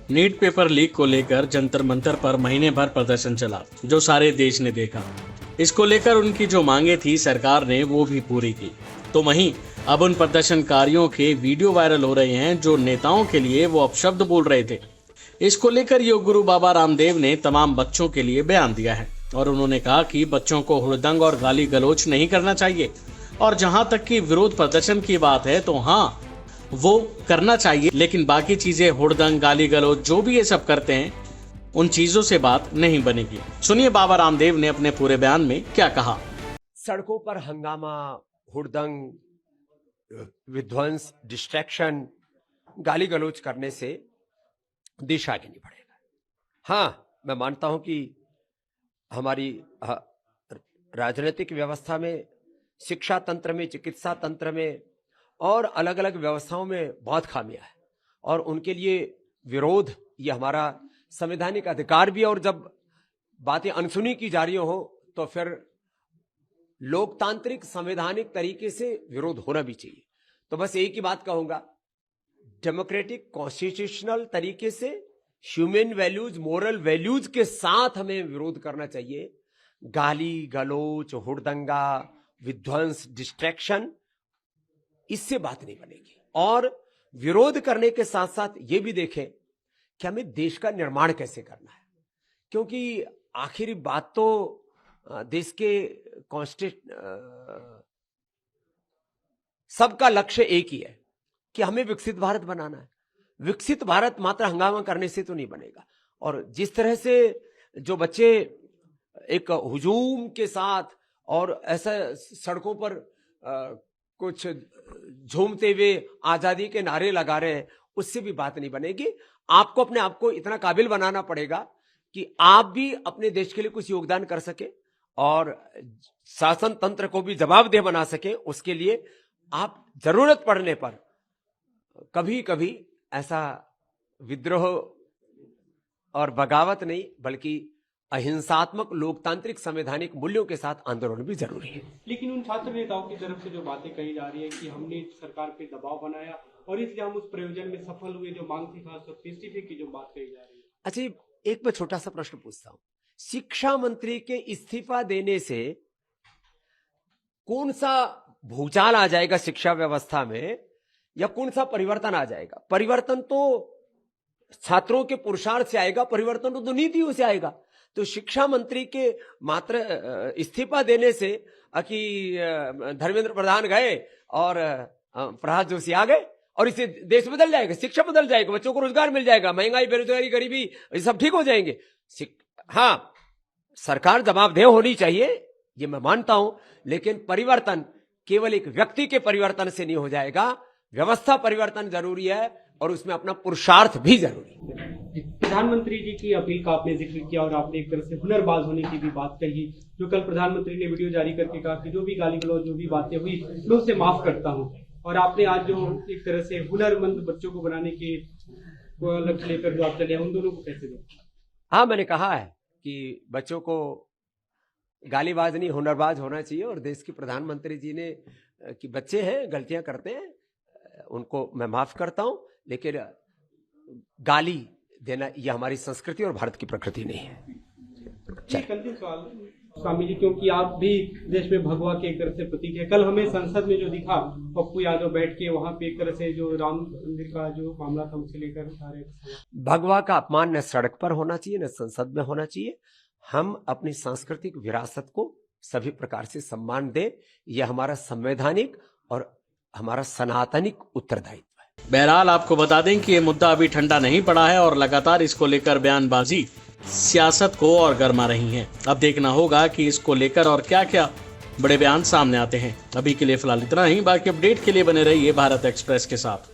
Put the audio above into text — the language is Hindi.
नीट पेपर लीक को लेकर जंतर मंतर पर महीने भर प्रदर्शन चला, जो सारे देश ने देखा। इसको लेकर उनकी जो मांगे थी सरकार ने वो भी पूरी की। तो वहीं अब उन प्रदर्शनकारियों के वीडियो वायरल हो रहे हैं जो नेताओं के लिए वो अपशब्द बोल रहे थे। इसको लेकर योग गुरु बाबा रामदेव ने तमाम बच्चों के लिए बयान दिया है और उन्होंने कहा कि बच्चों को हुड़दंग और गाली गलौज नहीं करना चाहिए, और जहां तक की विरोध प्रदर्शन की बात है तो हाँ, वो करना चाहिए, लेकिन बाकी चीजें हुड़दंग गाली गलौज जो भी ये सब करते हैं उन चीजों से बात नहीं बनेगी। सुनिए बाबा रामदेव ने अपने पूरे बयान में क्या कहा। सड़कों पर हंगामा, हुड़दंग, विध्वंस, डिस्ट्रैक्शन, गाली गलौज करने से देश आगे नहीं बढ़ेगा। हाँ, मैं मानता हूं कि हमारी राजनीतिक व्यवस्था में, शिक्षा तंत्र में, चिकित्सा तंत्र में और अलग अलग व्यवस्थाओं में बहुत खामियां है और उनके लिए विरोध ये हमारा संवैधानिक अधिकार भी है। और जब बातें अनसुनी की जा रही हो तो फिर लोकतांत्रिक संवैधानिक तरीके से विरोध होना भी चाहिए। तो बस एक ही बात कहूंगा, डेमोक्रेटिक कॉन्स्टिट्यूशनल तरीके से ह्यूमन वैल्यूज, मोरल वैल्यूज के साथ हमें विरोध करना चाहिए। गाली गलौज, हुड़दंगा, विध्वंस, डिस्ट्रैक्शन, इससे बात नहीं बनेगी। और विरोध करने के साथ साथ ये भी देखें कि हमें देश का निर्माण कैसे करना है, क्योंकि आखिरी बात तो देश के सबका लक्ष्य एक ही है कि हमें विकसित भारत बनाना है। विकसित भारत मात्र हंगामा करने से तो नहीं बनेगा। और जिस तरह से जो बच्चे एक हुजूम के साथ और ऐसा सड़कों पर कुछ झूमते हुए आजादी के नारे लगा रहे हैं, उससे भी बात नहीं बनेगी। आपको अपने आप को इतना काबिल बनाना पड़ेगा कि आप भी अपने देश के लिए कुछ योगदान कर सके और शासन तंत्र को भी जवाबदेह बना सके। उसके लिए आप जरूरत पड़ने पर कभी कभी ऐसा विद्रोह और बगावत नहीं, बल्कि अहिंसात्मक लोकतांत्रिक संवैधानिक मूल्यों के साथ आंदोलन भी जरूरी है। लेकिन उन छात्र नेताओं की तरफ से जो बातें कही जा रही है कि हमने सरकार पे दबाव बनाया और इसलिए हम उस प्रयोजन में सफल हुए, जो मांग थी खासतौर पर इस्तीफे की जो बात कही जा रही है। अच्छा, एक मैं छोटा सा प्रश्न पूछता हूं, शिक्षा मंत्री के इस्तीफा देने से कौन सा भूचाल आ जाएगा शिक्षा व्यवस्था में, या कौन सा परिवर्तन आ जाएगा? परिवर्तन तो छात्रों के पुरुषार्थ से आएगा, परिवर्तन तो नीतियों से आएगा। तो शिक्षा मंत्री के मात्र इस्तीफा देने से कि धर्मेंद्र प्रधान गए और प्रहलाद जोशी आ गए और इससे देश बदल जाएगा, शिक्षा बदल जाएगा, बच्चों को रोजगार मिल जाएगा, महंगाई, बेरोजगारी, गरीबी, ये सब ठीक हो जाएंगे। हाँ, सरकार जवाबदेह होनी चाहिए, ये मैं मानता हूं, लेकिन परिवर्तन केवल एक व्यक्ति के परिवर्तन से नहीं हो जाएगा। व्यवस्था परिवर्तन जरूरी है और उसमें अपना पुरुषार्थ भी जरूरी है। प्रधानमंत्री जी की अपील का आपने जिक्र किया और आपने एक तरह से हुनरबाज होने की भी बात कही, जो कल प्रधानमंत्री ने वीडियो जारी करके कहा कि जो भी गाली गलौज, जो भी बातें हुई, मैं उसे माफ करता हूं। और आपने आज जो एक तरह से हुनरमंद बच्चों को बनाने के लक्ष्य लेकर जो आप चले, उन दोनों को कैसे देखें? हाँ, मैंने कहा है कि बच्चों को गालीबाज नहीं, हुनरबाज होना चाहिए। और देश के प्रधानमंत्री जी ने कि बच्चे हैं, गलतियां करते हैं, उनको मैं माफ करता हूं, लेकिन गाली देना यह हमारी संस्कृति और भारत की प्रकृति नहीं है। अंतिम सवाल स्वामी जी, क्योंकि आप भी देश में भगवा के एक तरह से प्रतीक है, कल हमें संसद में जो दिखा, पप्पू यादव बैठ के वहां पे एक तरह से जो राम मंदिर का जो मामला था उसे लेकर सारे भगवा का अपमान न सड़क पर होना चाहिए, न संसद में होना चाहिए। हम अपनी सांस्कृतिक विरासत को सभी प्रकार से सम्मान दें, यह हमारा संवैधानिक और हमारा सनातनिक उत्तरदायित्व है। बहरहाल आपको बता दें कि ये मुद्दा अभी ठंडा नहीं पड़ा है और लगातार इसको लेकर बयानबाजी सियासत को और गर्मा रही है। अब देखना होगा कि इसको लेकर और क्या क्या बड़े बयान सामने आते हैं। अभी के लिए फिलहाल इतना ही, बाकी अपडेट के लिए बने रहिए भारत एक्सप्रेस के साथ।